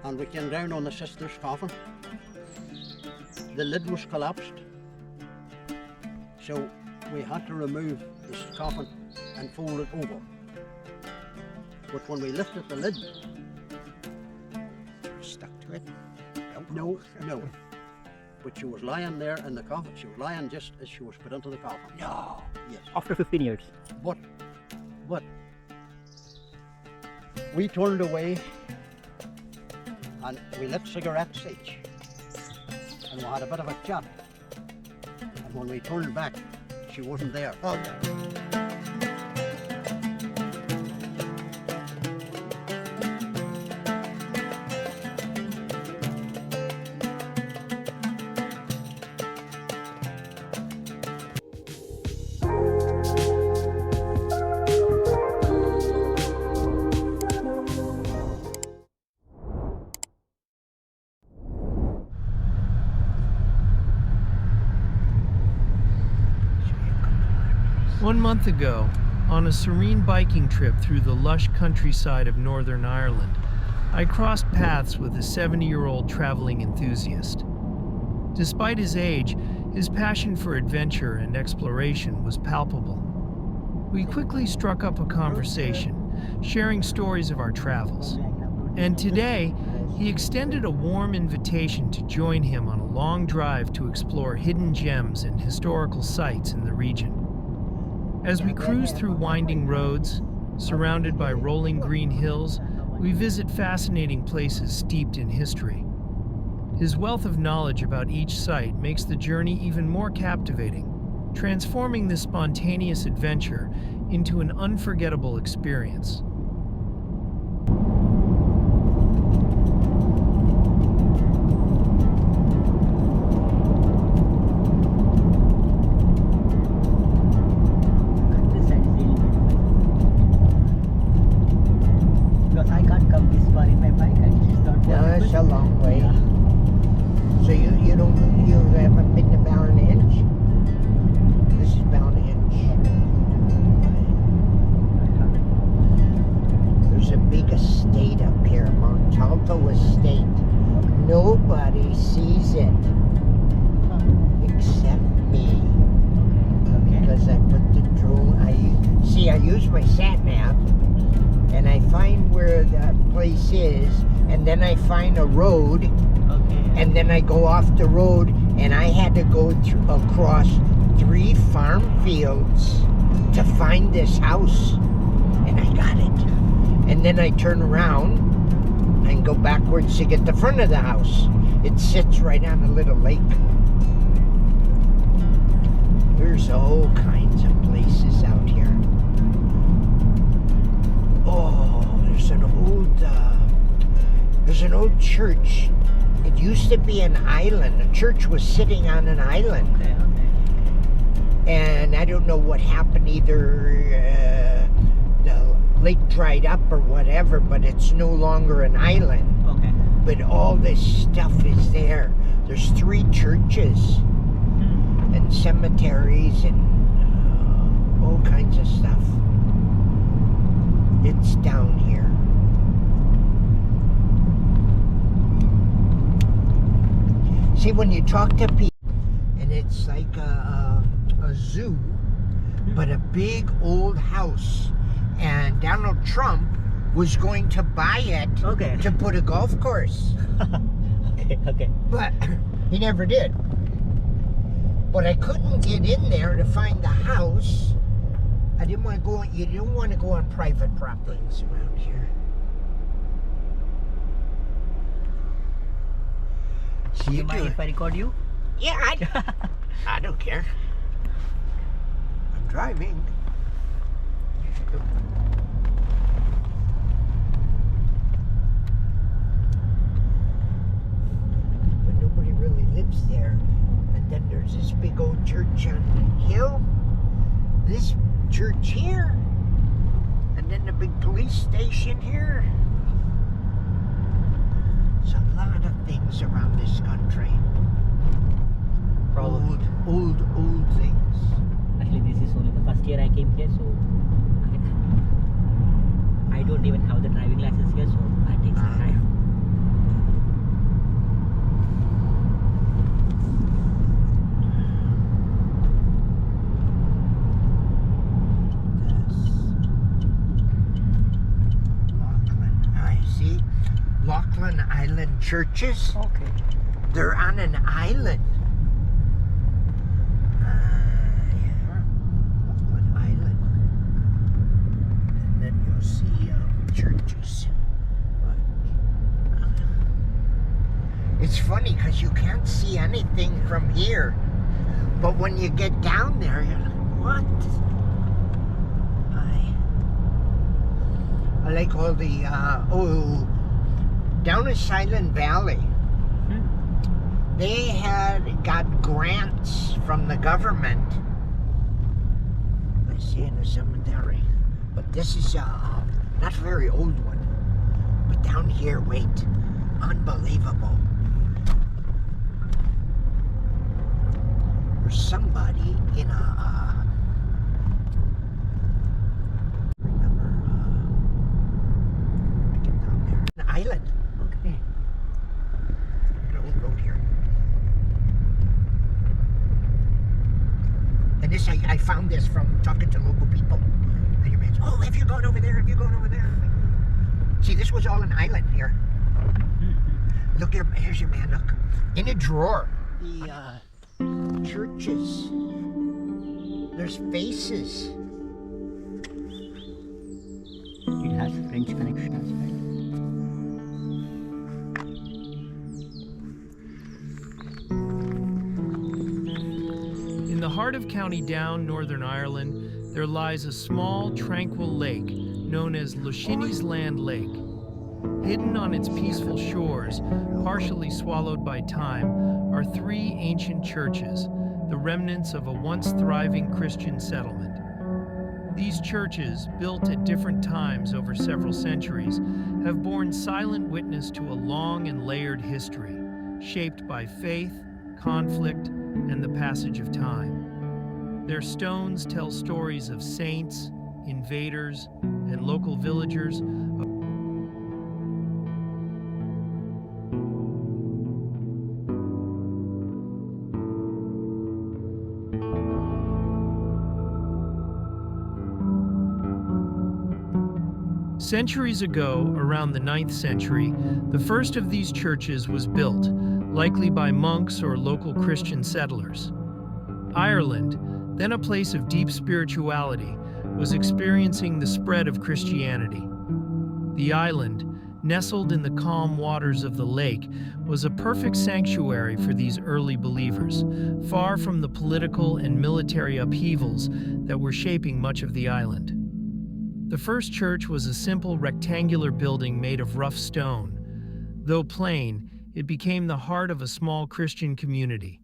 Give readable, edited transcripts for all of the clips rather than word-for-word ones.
and we came down on the sister's coffin. The lid was collapsed, so we had to remove this coffin and fold it over. But when we lifted the lid, Stuck to it? no. But she was lying there in the coffin. She was lying just as she was put into the coffin. No. Yes. After 15 years. But we turned away and we lit cigarettes each. And we had a bit of a chat. And when we turned back, she wasn't there. Oh, no. One month ago, on a serene biking trip through the lush countryside of Northern Ireland, I crossed paths with a 70-year-old traveling enthusiast. Despite his age, his passion for adventure and exploration was palpable. We quickly struck up a conversation, sharing stories of our travels. And today, he extended a warm invitation to join him on a long drive to explore hidden gems and historical sites in the region. As we cruise through winding roads, surrounded by rolling green hills, we visit fascinating places steeped in history. His wealth of knowledge about each site makes the journey even more captivating, transforming this spontaneous adventure into an unforgettable experience. It's a long way. So you haven't been to Loughininland? This is Loughininland. There's a big estate up here, Montalto Estate. Nobody sees it except me. Because I put the drone. I use my sat nav, and I find where the place is. And then I find a road, and then I go off the road, and I had to go across 3 farm fields to find this house, and I got it. And then I turn around and go backwards to get the front of the house. It sits right on a little lake. There's all kinds of places out here. Oh, there's an old church. It used to be an island. The church was sitting on an island. And I don't know what happened. Either the lake dried up or whatever, but it's no longer an island. But all this stuff is there. There's 3 churches and cemeteries and all kinds of stuff. It's down here. See, when you talk to people, and it's like a zoo, but a big old house, and Donald Trump was going to buy it to put a golf course. But he never did. But I couldn't get in there to find the house. I didn't want to go. You don't want to go on private properties around here. Do you mind if I record you? Yeah, I don't care. I'm driving. But nobody really lives there. And then there's this big old church on the hill. This church here. And then the big police station here. There's a lot of things around this country. Probably. Old things. Actually, this is only the first year I came here, so I don't even have the driving license here, so I take some time. Loughinisland Churches. Okay. They're on an island. Loughinisland Island. And then you'll see churches. It's funny because you can't see anything from here. But when you get down there, you're like, what? I like all the, down in Silent Valley, they had got grants from the government. I see in the cemetery. But this is not a very old one. But down here, wait, unbelievable. There's somebody in island. Okay. An old road here. And this, I found this from talking to local people. And your man's, oh, have you gone over there? Have you gone over there? See, this was all an island here. Look here, here's your man, look. In a drawer. The churches. There's faces. It has French connection as well. In the heart of County Down, Northern Ireland, there lies a small, tranquil lake known as Loughinisland Lake. Hidden on its peaceful shores, partially swallowed by time, are three ancient churches, the remnants of a once thriving Christian settlement. These churches, built at different times over several centuries, have borne silent witness to a long and layered history, shaped by faith, conflict, and the passage of time. Their stones tell stories of saints, invaders, and local villagers. Centuries ago, around the 9th century, the first of these churches was built, likely by monks or local Christian settlers. Ireland, then a place of deep spirituality, was experiencing the spread of Christianity. The island, nestled in the calm waters of the lake, was a perfect sanctuary for these early believers, far from the political and military upheavals that were shaping much of the island. The first church was a simple rectangular building made of rough stone. Though plain, it became the heart of a small Christian community.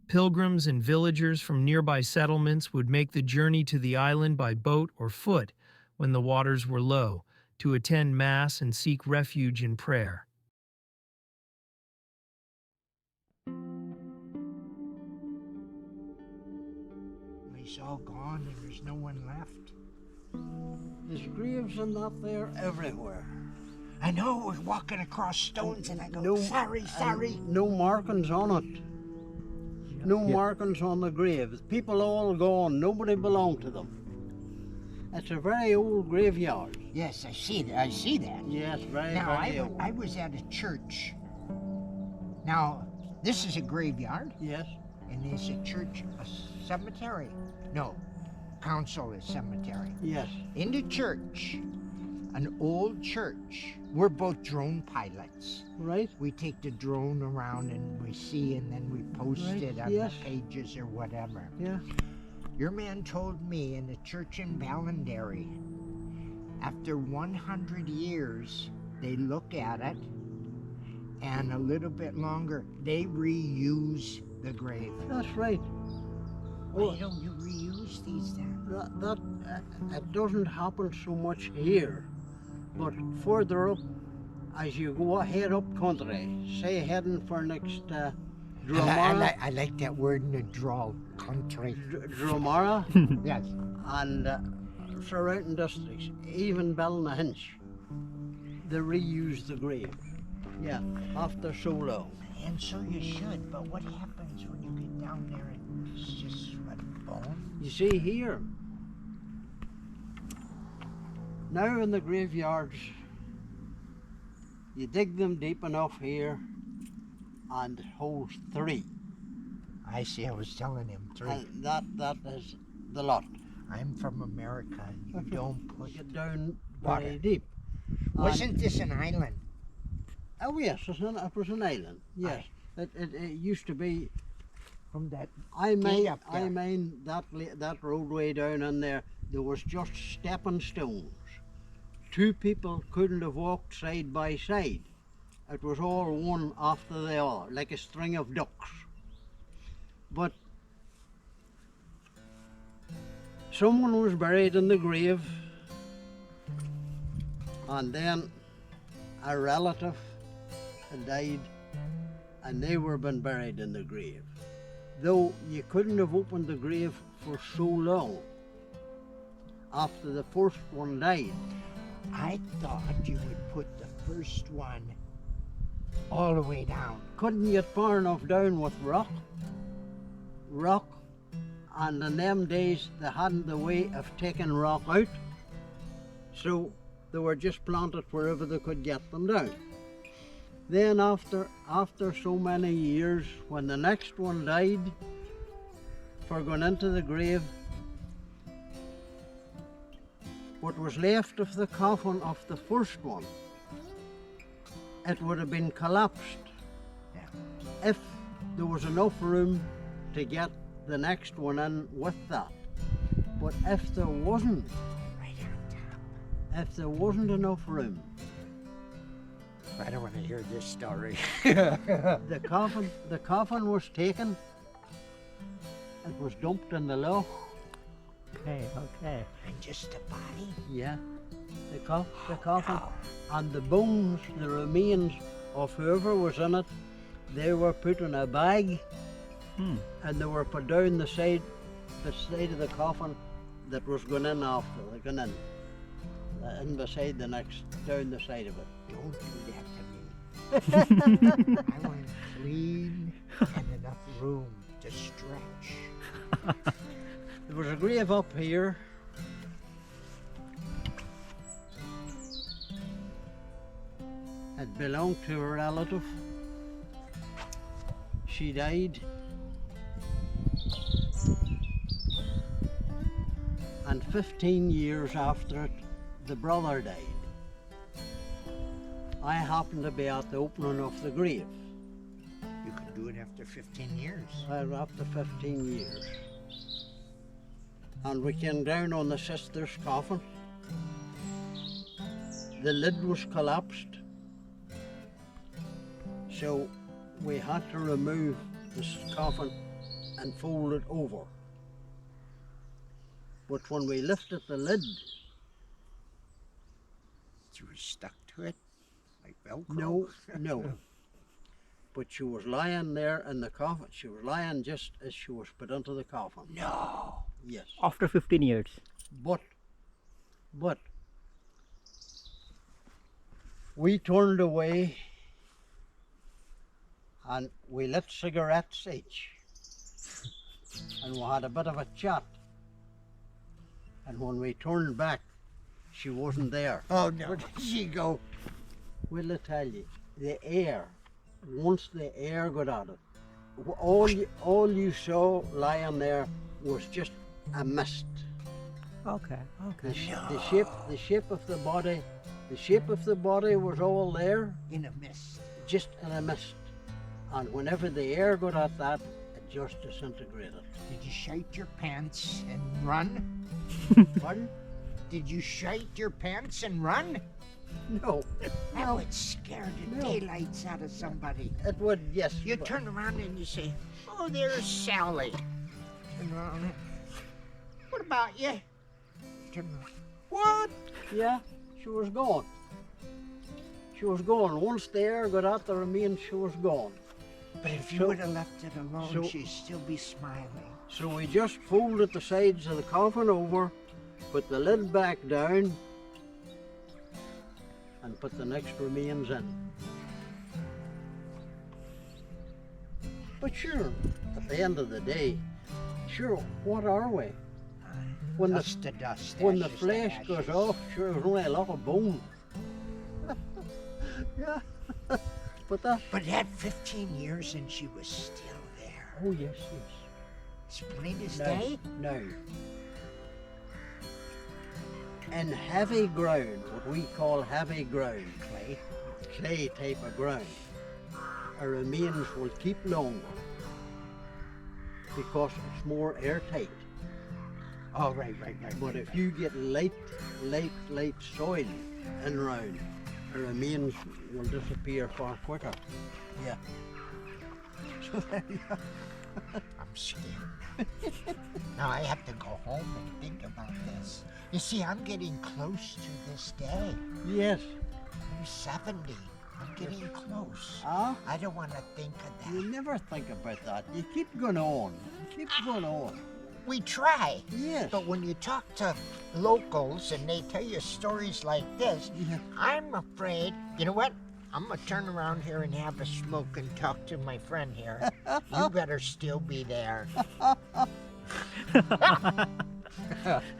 Pilgrims and villagers from nearby settlements would make the journey to the island by boat or foot when the waters were low, to attend Mass and seek refuge in prayer. It's all gone and there's no one left. There's graves and that there everywhere. I know, we're walking across stones and I go, sorry. No markings on it. No markings on the graves. People all gone. Nobody belonged to them. It's a very old graveyard. Yes, I see that. Yes, very old. I was at a church. Now, this is a graveyard. Yes. And there's a church, a cemetery. No, council is cemetery. Yes. In the church, an old church. We're both drone pilots. Right. We take the drone around and we see, and then we post it on the pages or whatever. Yeah. Your man told me in the church in Ballinderry, after 100 years, they look at it, and a little bit longer, they reuse the grave. That's right. Why don't you reuse these then? It doesn't happen so much here, but further up, as you go ahead up country, say heading for next Dromara. I like that word in the draw, country. Dromara. Yes. And surrounding districts, even Loughinisland, they reuse the grave. Yeah, after so long. And so you should, but what happens when you get down there and it's just what, bone? You see here, now in the graveyards, You dig them deep enough here and hold 3. I see, I was telling him 3. And that is the lot. I'm from America. You don't put Get down water. very deep. Wasn't this an island? Oh yes, it was an island. Yes, it used to be. From that I gate up there. mean that roadway down in there. There was just stepping stones. 2 people couldn't have walked side by side. It was all one after the other, like a string of ducks. But someone was buried in the grave, and then a relative had died, and they were been buried in the grave. Though you couldn't have opened the grave for so long after the first one died. I thought you would put the first one all the way down. Couldn't get far enough down with rock, and in them days they hadn't the way of taking rock out, so they were just planted wherever they could get them down. Then after so many years, when the next one died, for going into the grave, what was left of the coffin of the first one, it would have been collapsed if there was enough room to get the next one in with that. But if there wasn't, Right on top. if there wasn't enough room, I don't want to hear this story. the coffin was taken, it was dumped in the loch. Okay, okay. And just the body? Yeah, the coffin, and the bones, the remains of whoever was in it, they were put in a bag, and they were put down the side of the coffin that was going in after they gone in beside the next, down the side of it. Don't do that to me. I want clean and enough room to stretch. There was a grave up here. It belonged to a relative. She died. And 15 years after it, the brother died. I happened to be at the opening of the grave. You could do it after 15 years. After 15 years. And we came down on the sister's coffin. The lid was collapsed, so we had to remove this coffin and fold it over. But when we lifted the lid, You were stuck to it like Velcro. no. But she was lying there in the coffin. She was lying just as she was put into the coffin. No. Yes. After 15 years. But we turned away and we lit cigarettes each, and we had a bit of a chat. And when we turned back, she wasn't there. Oh no. Where did she go? Will I tell you, the air, once the air got at it, all you saw lying there was just a mist. Okay, okay. The shape of the body was all there, In a mist. just in a mist. And whenever the air got at that, it just disintegrated. Did you shite your pants and run? Pardon? Did you shite your pants and run? No. That would scare the No. daylights out of somebody. It would, yes. You but- turn around and you say, "Oh, there's Sally." Turn around. What about you? Turn around. What? Yeah, she was gone. She was gone. Once the air got at the remains, she was gone. But if you So- would have left it alone, so- she'd still be smiling. So we just folded the sides of the coffin over, put the lid back down, and put the next remains in. But sure, at the end of the day, sure, what are we? When the Dust to dust. when the ashes to flesh goes ashes. off, sure, there's only a lot of bone. Yeah. But that. But it had 15 years and she was still there. Oh yes, yes. It's plain as No, day. no. In heavy ground, what we call heavy ground, clay type of ground, our remains will keep longer because it's more airtight. Oh, right. But if you get light soil in round, the remains will disappear far quicker. Yeah. So there you are. I'm scared. Now I have to go home and think about this. You see, I'm getting close to this day. Yes. I'm 70. I'm getting close. Ah, I don't want to think of you that. never think about that. You keep going on. You keep going on. We try. Yes. But when you talk to locals and they tell you stories like this, Yeah. I'm afraid, you know what? I'm going to turn around here and have a smoke and talk to my friend here. You better still be there.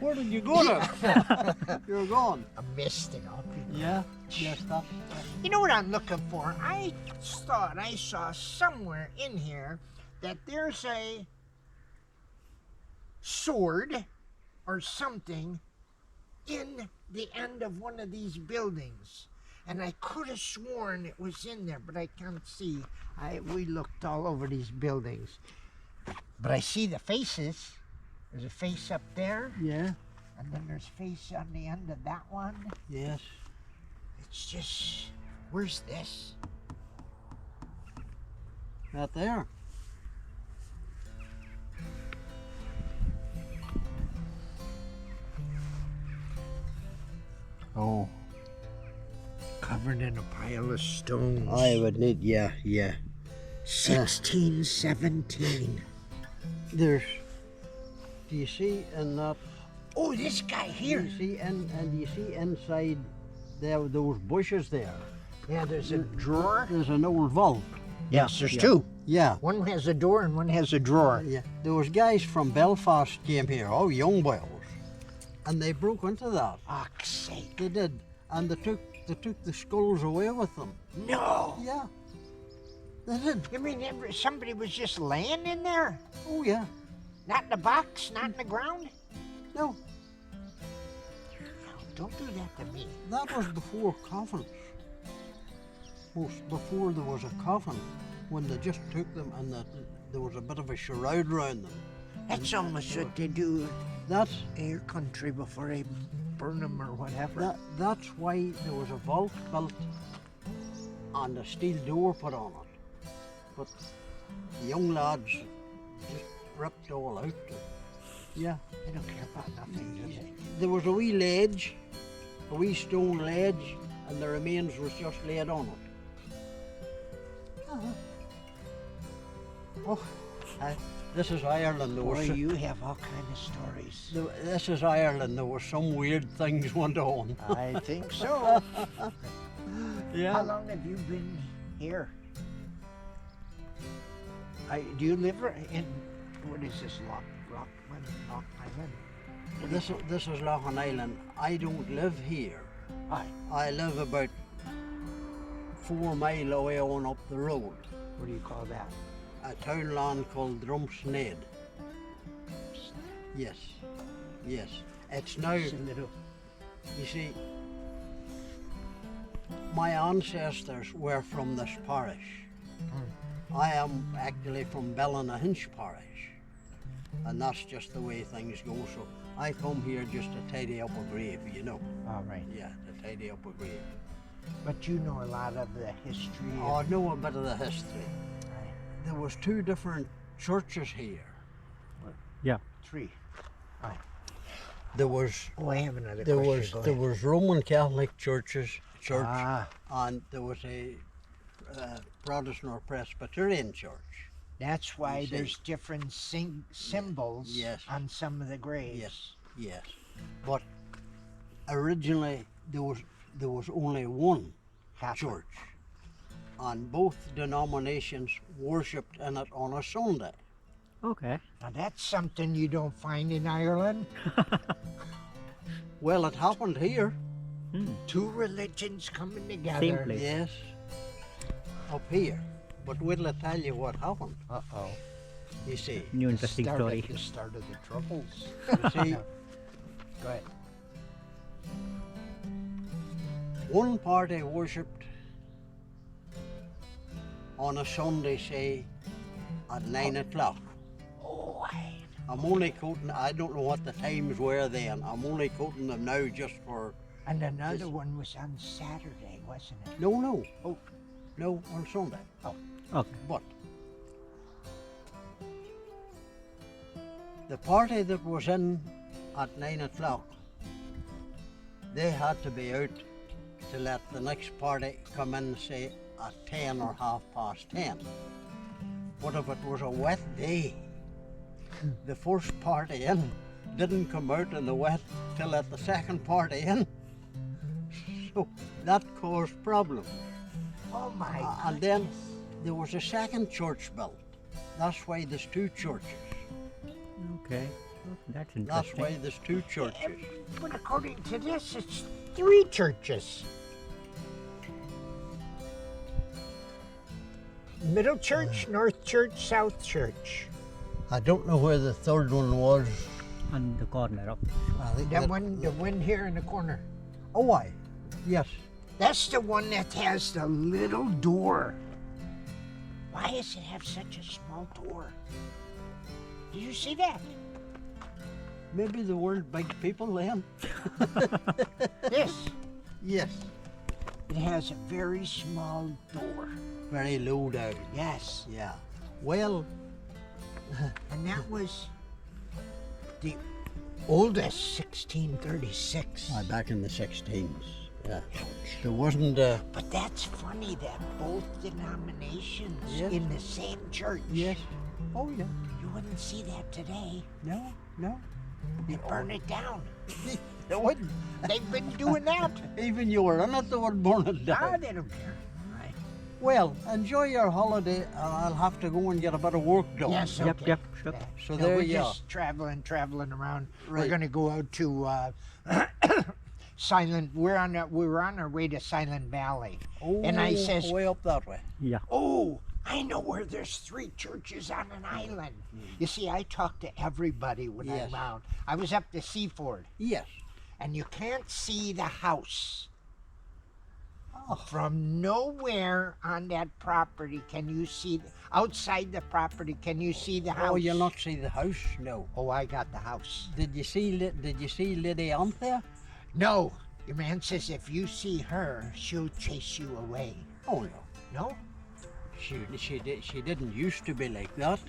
Where did you go now? You're gone. I missed it all. Yeah. Yes, that's. You know what I'm looking for? I thought I saw somewhere in here that there's a sword or something in the end of one of these buildings. And I could have sworn it was in there, but I can't see. We looked all over these buildings. But I see the faces. There's a face up there, Yeah. and then there's face on the end of that one. Yes. It's just, where's this? Right there. Oh. Covered in a pile of stones. I would need. Yeah. 1617. There's. Do you see in that? Oh, this guy Do here. you see and you see inside there those bushes there? Yeah, there's a drawer. There's an old vault. Yes, there's Yeah. two. Yeah. One has a door and one has a drawer. Yeah. Those guys from Belfast came here, all young boys, and they broke into that. Fuck's sake. They did, and they took the skulls away with them. No. Yeah. They did. You mean somebody was just laying in there? Oh yeah. Not in the box, not in the ground? No, No, don't do that to me. that was before coffins. Before there was a coffin, when they just took them and there was a bit of a shroud around them. That's almost what they do That's in your country before they burn them or whatever. that's why there was a vault built and a steel door put on it. But the young lads just ripped all out. Yeah. They don't care about nothing, do they? There was a wee ledge, a wee stone ledge, and the remains was just laid on it. Oh, this is Ireland. There was Boy, you have all kind of stories. this is Ireland. There were some weird things went on. I think so. Yeah. How long have you been here? Do you live in, what is this, Loughinisland? This is Loughinisland. I don't live here. Aye. I live about 4 miles away on up the road. What do you call that? A townland called Drumsnade. Yes. It's now, It's a little. you see, my ancestors were from this parish. I am actually from Ballynahinch parish, and that's just the way things go. So I come here just to tidy up a grave, you know. All right. Yeah, to tidy up a grave. But you know a lot of the history. Oh, I know a bit of the history. Right. There was 2 different churches here. Yeah. 3. Aye. There was Oh, I have another there question. Go was there ahead. was Roman Catholic church, Ah, and there was a Protestant or Presbyterian church. that's why You see. there's different symbols Yes. on some of the graves. Yes. But originally there was only one Catholic. church, and both denominations worshipped in it on a Sunday. Okay. Now that's something you don't find in Ireland. Well, it happened here. Two religions coming together. Same place. Yes. Up here. But will I tell you what happened? Uh-oh. You see. New interesting story. The start of the troubles. You see, Go ahead. one party worshipped on a Sunday, say, at 9 o'clock. Oh, I'm only quoting, I don't know what the times were then. I'm only quoting them now just for... and another one was on Saturday, wasn't it? No. Oh, no, on Sunday. Oh. Okay. But the party that was in at 9 o'clock, they had to be out to let the next party come in, say, at 10 or 10:30. But if it was a wet day, the first party in didn't come out in the wet till at the second party in. So that caused problems. Oh my And then there was a second church built. That's why there's two churches. Okay. That's That's interesting. why there's two churches. But according to this, it's 3 churches. Middle Church, North Church, South Church. I don't know where the third one was. On the corner of. I think The one here in the corner. Oh, aye. Yes. That's the one that has the little door. Why does it have such a small door? Did you see that? Maybe they weren't big people then. This. Yes. It has a very small door. Very low down. Yes. Yeah. Well, And that was the oldest 1636. back in the 16s. Yeah. There wasn't a... But that's funny that both denominations Yes. in the same church. Yes. Oh, yeah. You wouldn't see that today. No. They burn it down. They wouldn't. They've been doing that. Even you were in it, they would burn it Ah, down. they don't care. Right. Well, enjoy your holiday, and I'll have to go and get a bit of work done. Yes, Yep, okay. yep, sure. Yeah. So No, there we're you are. just traveling around. We're Right. going to go out to Silent. We're on our way to Silent Valley. Oh, And I says, way up that way. Yeah. oh, I know where there's 3 churches on an island. You see, I talk to everybody when Yes. I'm around. I was up to Seaford, Yes. and you can't see the house. Oh. From nowhere on that property can you see, outside the property, can you see the house? Oh, you'll not see the house? No. Oh, I got the house. Did you see Lady Aunt there? No, your man says if you see her, she'll chase you away. Oh no. No? She didn't used to be like that.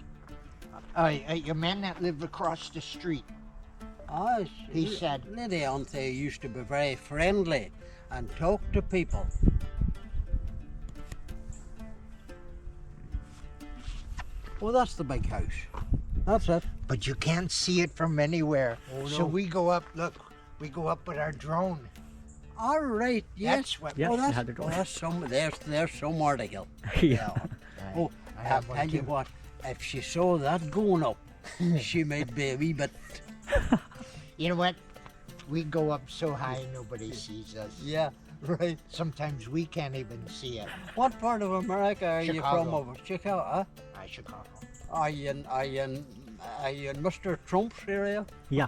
Your man that lived across the street. Ah, He said- Lady Aunt there used to be very friendly and talk to people. Well, that's the big house. That's it. But you can't see it from anywhere. Oh, So no. we go up, look, we go up with our drone. All right. Yes. That's what. Yeah. Oh, that's, had it all. that's some. There's some article. Yeah. Oh, I I'll have one tell you too. what. If she saw that going up, she might be a wee bit. You know what? We go up so high nobody sees us. Yeah. Right. Sometimes we can't even see it. What part of America are you from? Chicago. Over Chicago? Huh? Chicago. Are you in Mr. Trump's area? Yeah.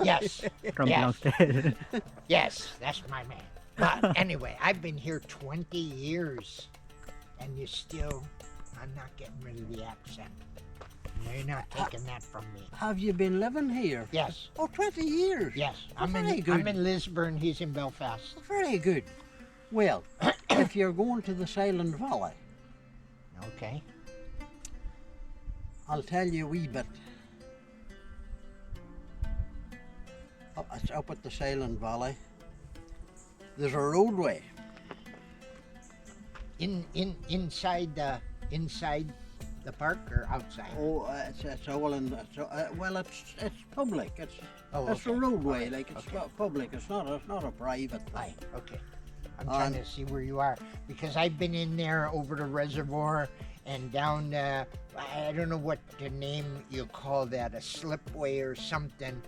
Yes. From Yes. downstairs. Yes, that's my man. But anyway, I've been here 20 years, and I'm not getting rid of the accent. No, you're not taking that from me. Have you been living here? Yes, Oh, 20 years. yes. Oh, I'm very in good. Lisburn, he's in Belfast. Very good. Well, if you're going to the Silent Valley, Okay. I'll tell you a wee bit. It's up at the Silent Valley. There's a roadway. Inside the park or outside? Oh, it's all in. Well, it's public. It's Oh, it's a okay. roadway. Okay, Like it's okay. not public. It's not a private Aye, thing. okay. I'm trying to see where you are because I've been in there over the reservoir and down, I don't know what the name you call that, a slipway or something,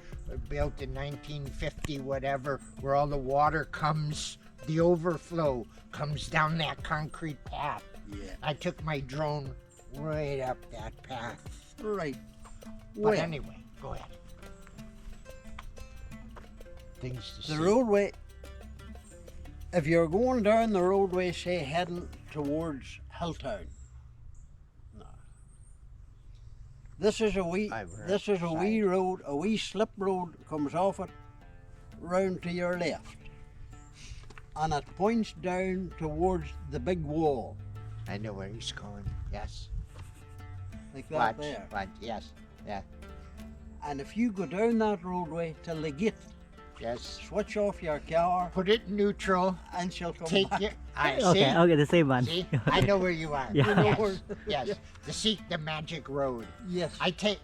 built in 1950, whatever, where all the water comes, the overflow comes down that concrete path. Yeah. I took my drone right up that path. Right. But Well, anyway, go ahead. Things to the see. roadway, if you're going down the roadway, say heading towards Hilltown. No. This is a wee I've heard this is a side. wee road, a wee slip road comes off it round to your left. And it points down towards the big wall. I know where he's going. Yes. Like that Watch. there. Watch. Yes. Yeah. And if you go down that roadway till the gate, Yes. switch off your car Put it neutral. and she'll come Take back. your. I see. Okay, okay, the same one. See, I know where you are. Yeah. You know Yes. where- Yes. The magic road. Yes.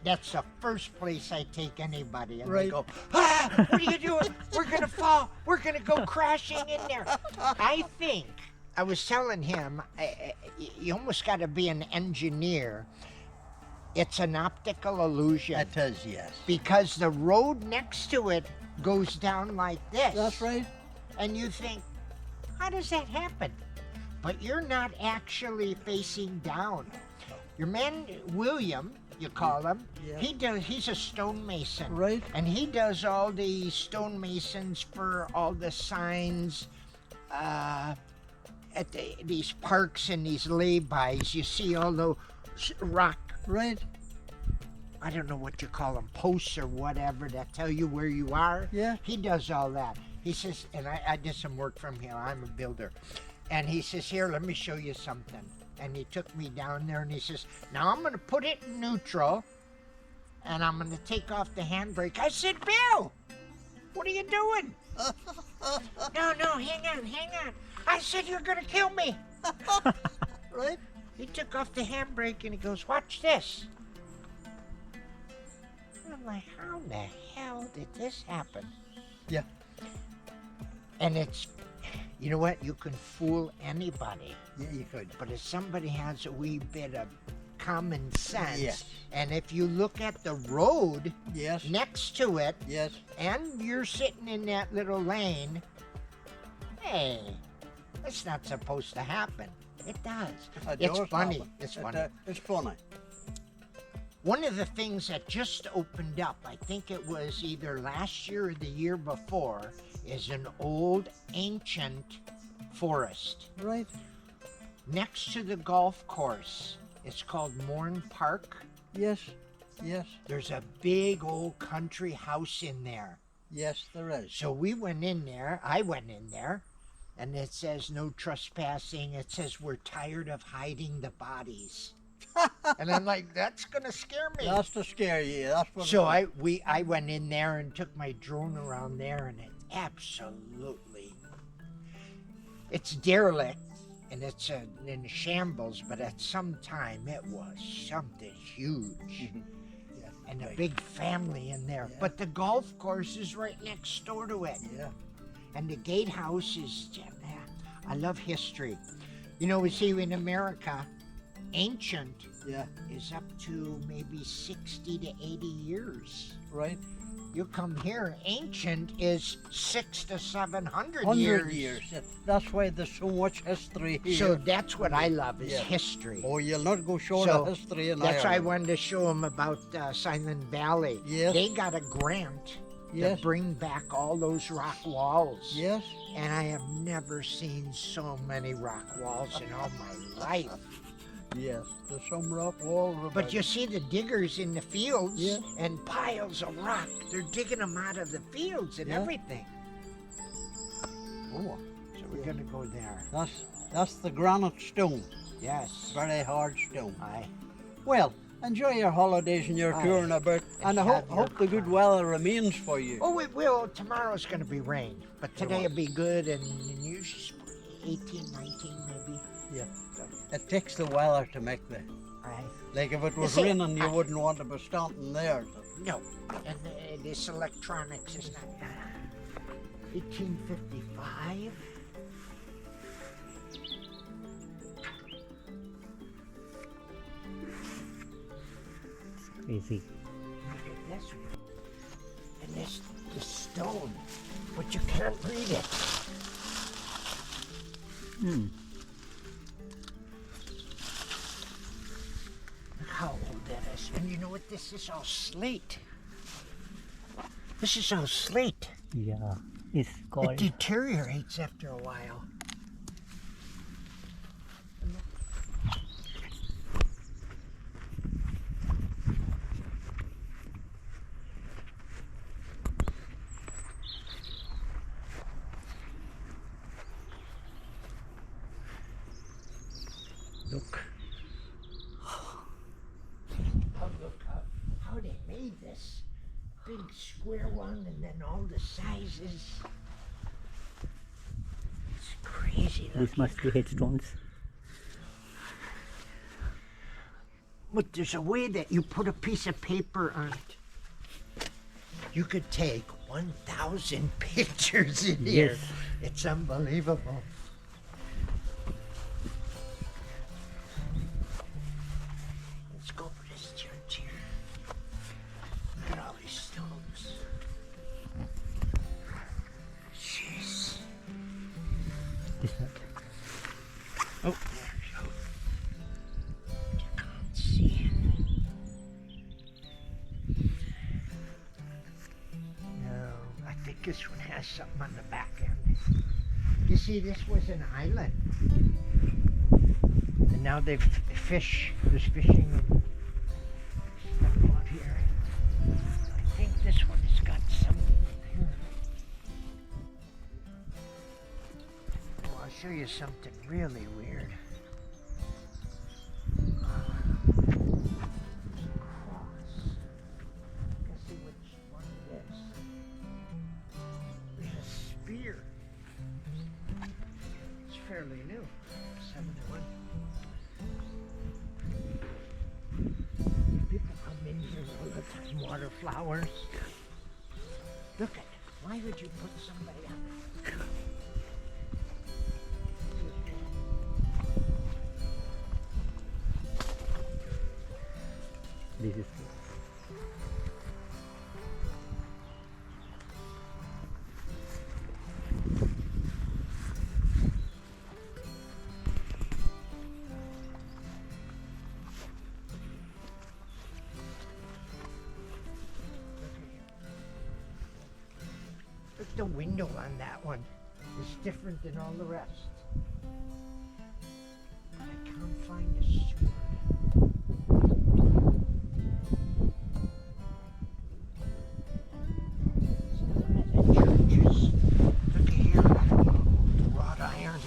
That's the first place I take anybody, and they Right. go, what are you doing? We're gonna fall. We're gonna go crashing in there. I think I was telling him, you almost got to be an engineer. It's an optical illusion It is, yes. because the road next to it goes down like this. That's right. And you think, how does that happen? But you're not actually facing down. Your man William, you call him, Yeah. he's a stonemason. Right. And he does all the stonemasons for all the signs at these parks and these laybys. You see all the rock, Right. I don't know what you call them, posts or whatever that tell you where you are. Yeah. He does all that. He says, and I did some work from him. I'm a builder. And he says, here, let me show you something. And he took me down there and he says, now I'm going to put it in neutral and I'm going to take off the handbrake. I said, Bill, what are you doing? No, hang on. I said, you're going to kill me. Right. He took off the handbrake and he goes, watch this. I'm like, how the hell did this happen? Yeah. And it's, you know what? You can fool anybody. Yeah, you could. But if somebody has a wee bit of common sense, Yes. and if you look at the road Yes. next to it, Yes. and you're sitting in that little lane, hey, that's not supposed to happen. It does. It It's does funny. happen. It's It, funny. it's funny. One of the things that just opened up, I think it was either last year or the year before, is an old ancient forest Right. next to the golf course. It's called Morn Park. Yes. Yes. There's a big old country house in there. Yes, there is. So we went in there, I went in there, and it says no trespassing. It says we're tired of hiding the bodies. And I'm like, that's gonna scare me. That's to scare you. That's what. So I went in there and took my drone around there, and it absolutely, it's derelict and it's in shambles, but at some time it was something huge. Yeah. And a big family in there. Yeah. But the golf course is right next door to it. Yeah. And the gatehouse is, I love history. You know, we see in America, ancient Yeah. is up to maybe 60 to 80 years. Right. You come here, ancient is 600 to 700 100 years. years. Yeah. That's why there's so much history here. So that's what I love is Yeah. history. Oh, you'll not go short So, of history in That's why I Ireland. wanted to show them about Silent Valley. Yes. They got a grant Yes. to bring back all those rock walls. Yes. And I have never seen so many rock walls in all my life. Yes. There's some rock walls. But you see the diggers in the fields Yeah. and piles of rock. They're digging them out of the fields and Yeah. everything. Oh, so we're gonna go there. That's the granite stone. Yes. Very hard stone. Aye. Well, enjoy your holidays and your Aye. touring about, and I have hope, your hope the good car. weather remains for you. Oh, it will. Tomorrow's gonna be rain, but today will. will be good, and usually 18, 19 maybe. Yeah. It takes the weather to make the. Aye. Like if it was see, raining, you I- wouldn't want to be standing there. No, and this electronics is not. 1855. Easy. Look at this one. And this stone, but you can't read it. Hmm. Look how old that is. And you know what? This is all slate. This is all slate. Yeah. It's It called. deteriorates after a while. Look. Oh, look how they made this. Big square one and then all the sizes. It's crazy. This must be headstones. But there's a way that you put a piece of paper on it. You could take 1,000 pictures in here. Yes. It's unbelievable. Let's go over this church here. Look at all these stones. Jeez. This one. Oh, there we go. You can't see. No, I think this one has something on the back end. You see, this was an island. And now they've fish. There's fishing and stuff out here. I think this one has got something in here. Oh, I'll show you something really weird. Cross. Let's see which one it is. There's a spear. It's fairly new. 71. People come in here all the time, water flowers. Look at it. Why would you put somebody on it? This is. Look, the window on that one is different than all the rest. I can't find a sword. It's not at the churches. Look at here, the wrought iron.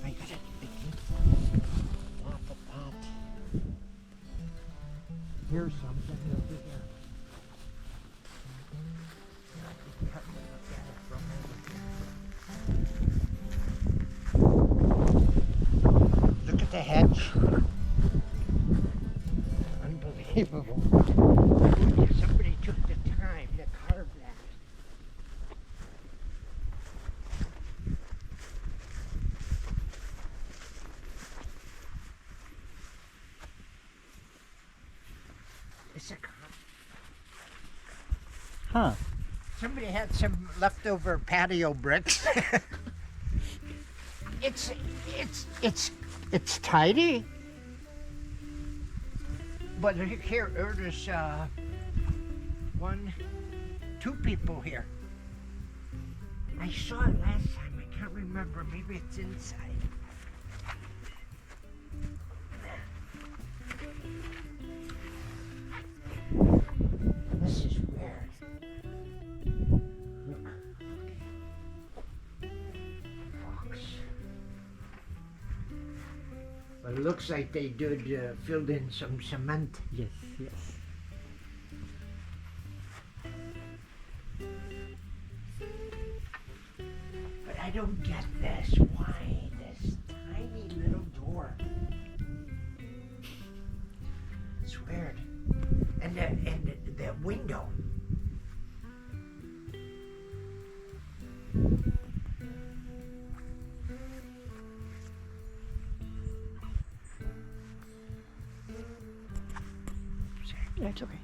I got it. Look at that. Here's something over here. Look at the hedge. Unbelievable. Somebody took the time to carve that. It's a Huh. Somebody had some leftover patio bricks. It's tidy. But here there's two people here. I saw it last time. I can't remember. Maybe it's inside. This is weird. Look. Fox. Well, it looks like they did filled in some cement. Yes, yes. But I don't get this. Why this tiny little door? It's weird. And the window. Yeah, it's okay.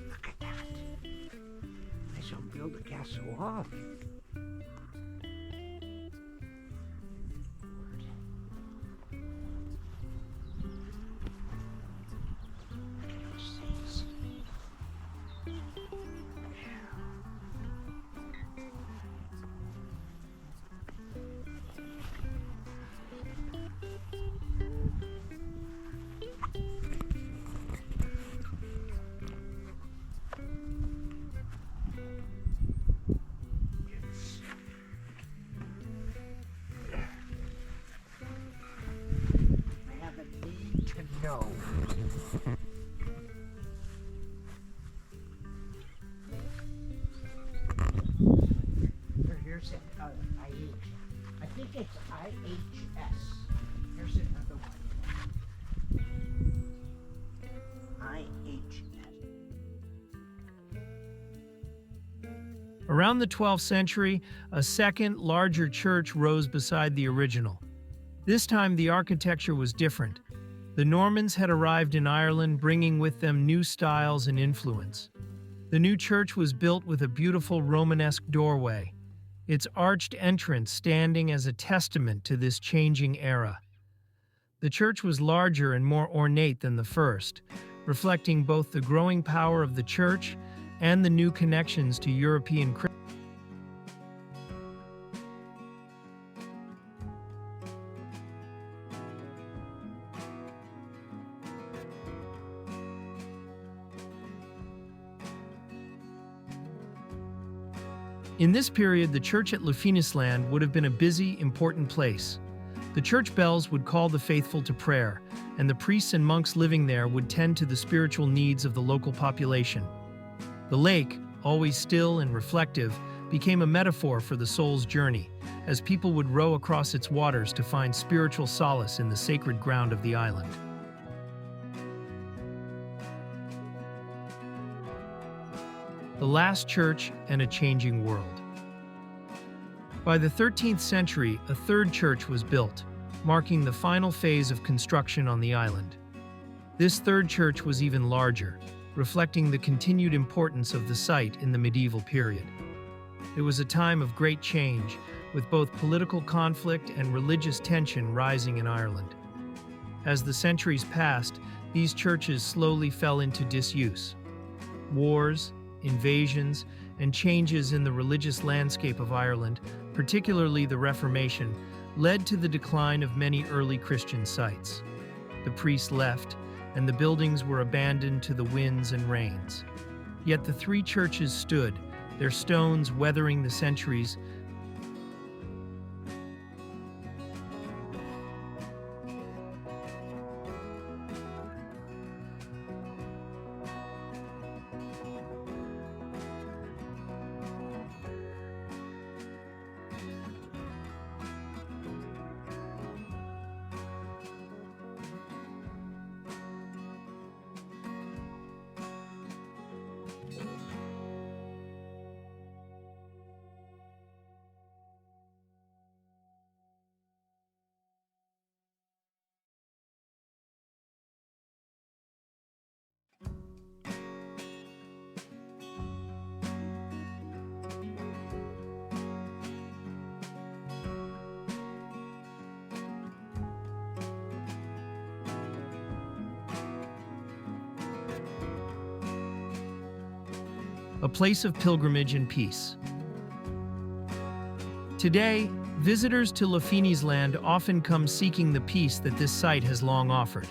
Look at that. I shall build a castle wall. Look at those things. I have a need to know. Here's it. IH. I think it's IHS. Here's another one. IHS. Around the 12th century, a second, larger church rose beside the original. This time, the architecture was different. The Normans had arrived in Ireland, bringing with them new styles and influence. The new church was built with a beautiful Romanesque doorway, its arched entrance standing as a testament to this changing era. The church was larger and more ornate than the first, reflecting both the growing power of the church and the new connections to European Christianity. In this period, the church at Loughinisland would have been a busy, important place. The church bells would call the faithful to prayer, and the priests and monks living there would tend to the spiritual needs of the local population. The lake, always still and reflective, became a metaphor for the soul's journey, as people would row across its waters to find spiritual solace in the sacred ground of the island. The last church and a changing world. By the 13th century, a third church was built, marking the final phase of construction on the island. This third church was even larger, reflecting the continued importance of the site in the medieval period. It was a time of great change, with both political conflict and religious tension rising in Ireland. As the centuries passed, these churches slowly fell into disuse. Wars, invasions, and changes in the religious landscape of Ireland, particularly the Reformation, led to the decline of many early Christian sites. The priests left, and the buildings were abandoned to the winds and rains. Yet the three churches stood, their stones weathering the centuries. A place of pilgrimage and peace. Today, visitors to Loughinisland often come seeking the peace that this site has long offered.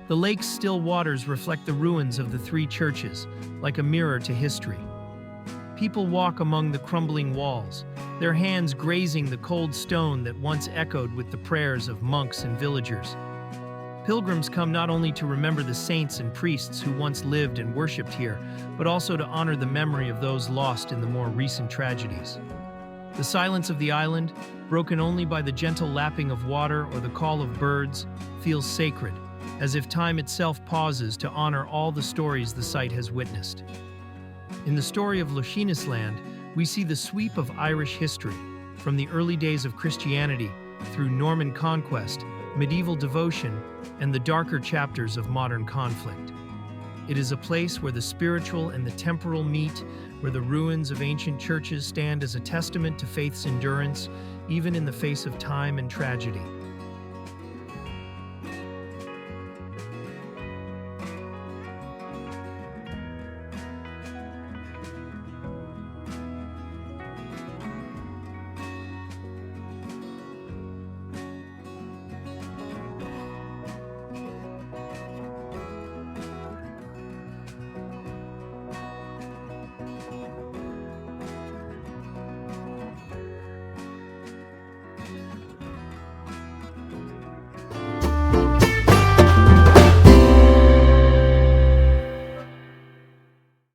The lake's still waters reflect the ruins of the three churches, like a mirror to history. People walk among the crumbling walls, their hands grazing the cold stone that once echoed with the prayers of monks and villagers. Pilgrims come not only to remember the saints and priests who once lived and worshipped here, but also to honor the memory of those lost in the more recent tragedies. The silence of the island, broken only by the gentle lapping of water or the call of birds, feels sacred, as if time itself pauses to honor all the stories the site has witnessed. In the story of Loughinisland, we see the sweep of Irish history, from the early days of Christianity through Norman conquest, medieval devotion, and the darker chapters of modern conflict. It is a place where the spiritual and the temporal meet, where the ruins of ancient churches stand as a testament to faith's endurance, even in the face of time and tragedy.